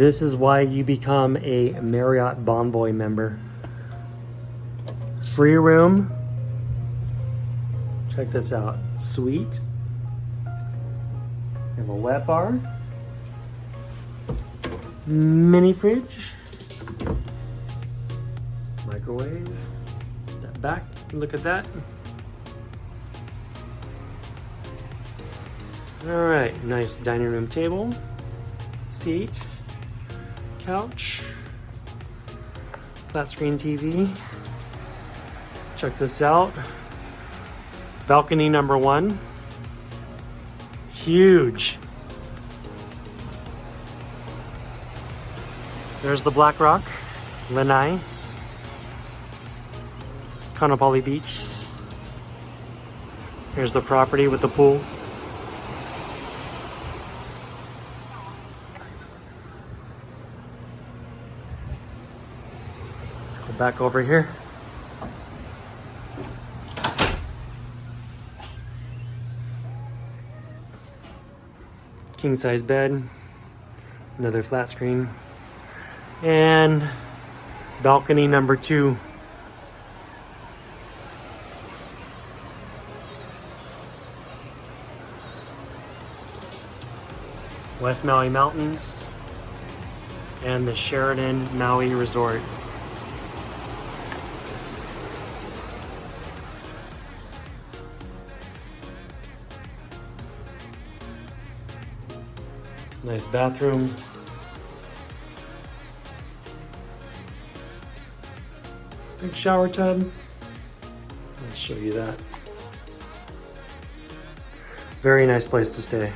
This is why you become a Marriott Bonvoy member. Free room. Check this out. Suite. You have a wet bar. Mini fridge. Microwave. Step back. Look at that. All right, nice dining room table, seat, couch, flat screen TV. Check this out. Balcony number 1. Huge. There's the Black Rock, Lanai, Kaanapali Beach. Here's the property with the pool. Let's go back over here. King size bed, another flat screen, and balcony number 2. West Maui Mountains and the Sheraton Maui Resort. Nice bathroom. Big shower tub. I'll show you that. Very nice place to stay.